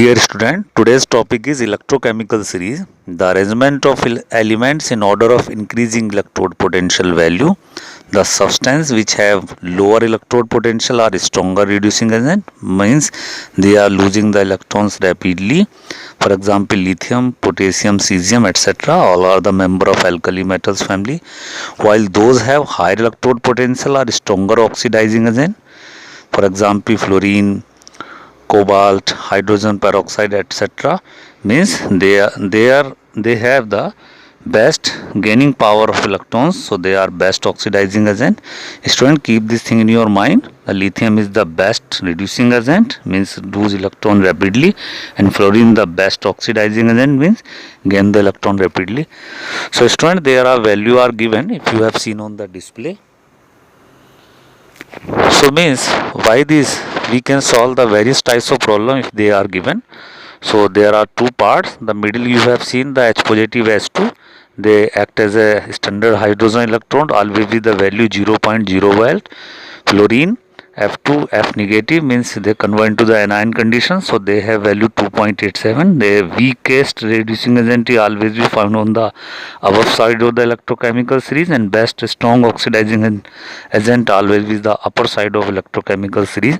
Dear student, today's topic is electrochemical series. The arrangement of elements in order of increasing electrode potential value. The substance which have lower electrode potential are stronger reducing agent, means they are losing the electrons rapidly. For example, lithium, potassium, cesium, etc. all are the member of alkali metals family, while those have higher electrode potential are stronger oxidizing agent. For example, fluorine, cobalt, hydrogen peroxide, etc. means they have the best gaining power of electrons, so they are best oxidizing agent. Student, keep this thing in your mind. The lithium is the best reducing agent, means lose electron rapidly, and fluorine the best oxidizing agent, means gain the electron rapidly. So student, there are value are given if you have seen on the display. So means why this we can solve the various types of problem if they are given. So there are two parts. The middle you have seen the H positive S2. They act as a standard hydrogen electron, always with the value 0.0 volt. Fluorine F2 F negative means they convert into the anion condition, so they have value 2.87. The weakest reducing agent is always be found on the above side of the electrochemical series, and best strong oxidizing agent always is the upper side of electrochemical series.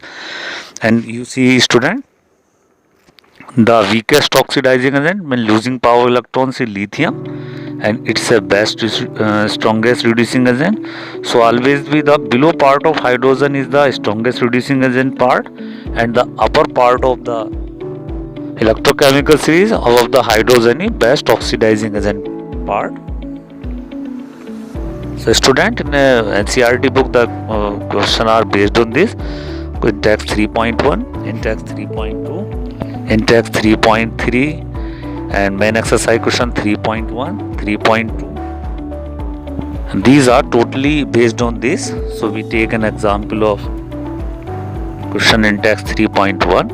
And you see student, the weakest oxidizing agent when losing power electrons is lithium, and it's a best strongest reducing agent. So always be the below part of hydrogen is the strongest reducing agent part, and the upper part of the electrochemical series of the hydrogen is best oxidizing agent part. So student, in NCERT book the question are based on this. In text 3.1, in text 3.2, in text 3.3, and main exercise question 3.1, 3.2. These are totally based on this. So we take an example of question in text 3.1.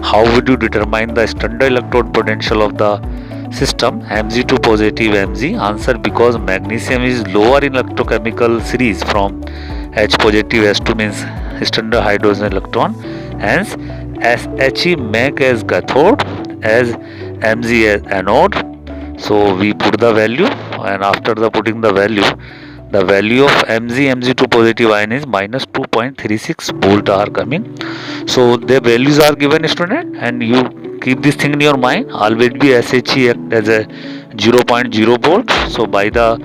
How would you determine the standard electrode potential of the system Mg2 positive Mg? Answer: because magnesium is lower in electrochemical series from H positive S2 means standard hydrogen electron, hence He make as cathode, as Mg as anode. So we put the value, and after the putting the value of Mg2 positive ion is minus 2.36 volt are coming. So the values are given student, and you keep this thing in your mind. Always be He act as a 0.0 volt. So by the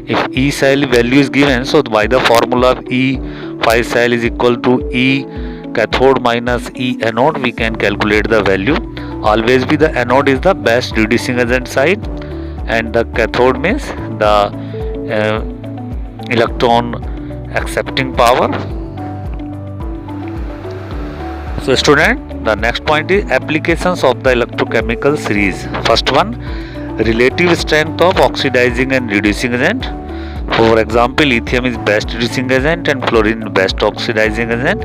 if E cell value is given, so by the formula of E 5 cell is equal to E cathode minus E anode, we can calculate the value. Always be the anode is the best reducing agent side, and the cathode means the electron accepting power. So student, the next point is applications of the electrochemical series. First one, relative strength of oxidizing and reducing agent. For example, lithium is best reducing agent and fluorine best oxidizing agent.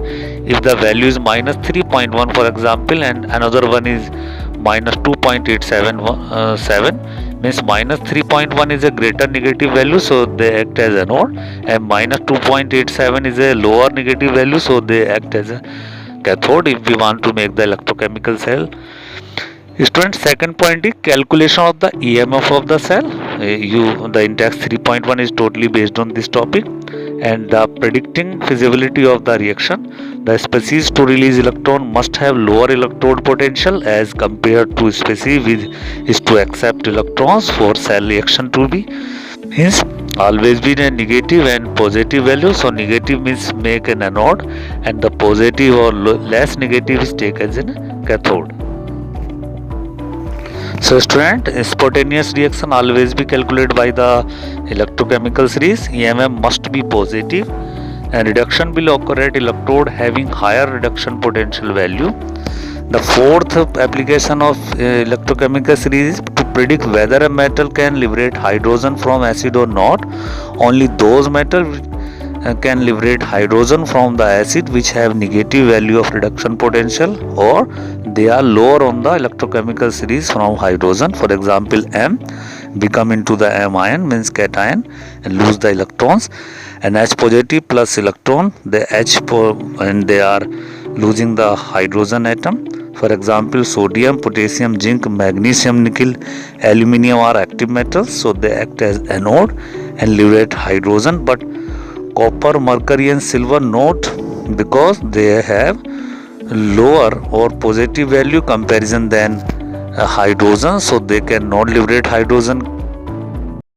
If the value is minus 3.1 for example, and another one is minus 2.877, means minus 3.1 is a greater negative value, so they act as anode, and minus 2.87 is a lower negative value, so they act as a cathode if we want to make the electrochemical cell. Student, second point is calculation of the EMF of the cell. The index 3.1 is totally based on this topic, and the predicting feasibility of the reaction. The species to release electron must have lower electrode potential as compared to species which is to accept electrons for cell reaction to be, means always be a negative and positive value. So negative means make an anode, and the positive or less negative is taken as a cathode. So student, spontaneous reaction always be calculated by the electrochemical series. EMF must be positive, and reduction will occur at electrode having higher reduction potential value. The fourth application of electrochemical series is to predict whether a metal can liberate hydrogen from acid or not. Only those metals can liberate hydrogen from the acid which have negative value of reduction potential, or they are lower on the electrochemical series from hydrogen. For example, M become into the M ion means cation and lose the electrons, and H positive plus electron, and they are losing the hydrogen atom. For example, sodium, potassium, zinc, magnesium, nickel, aluminium are active metals, so they act as anode and liberate hydrogen. But copper, mercury and silver not, because they have lower or positive value comparison than hydrogen, so they cannot liberate hydrogen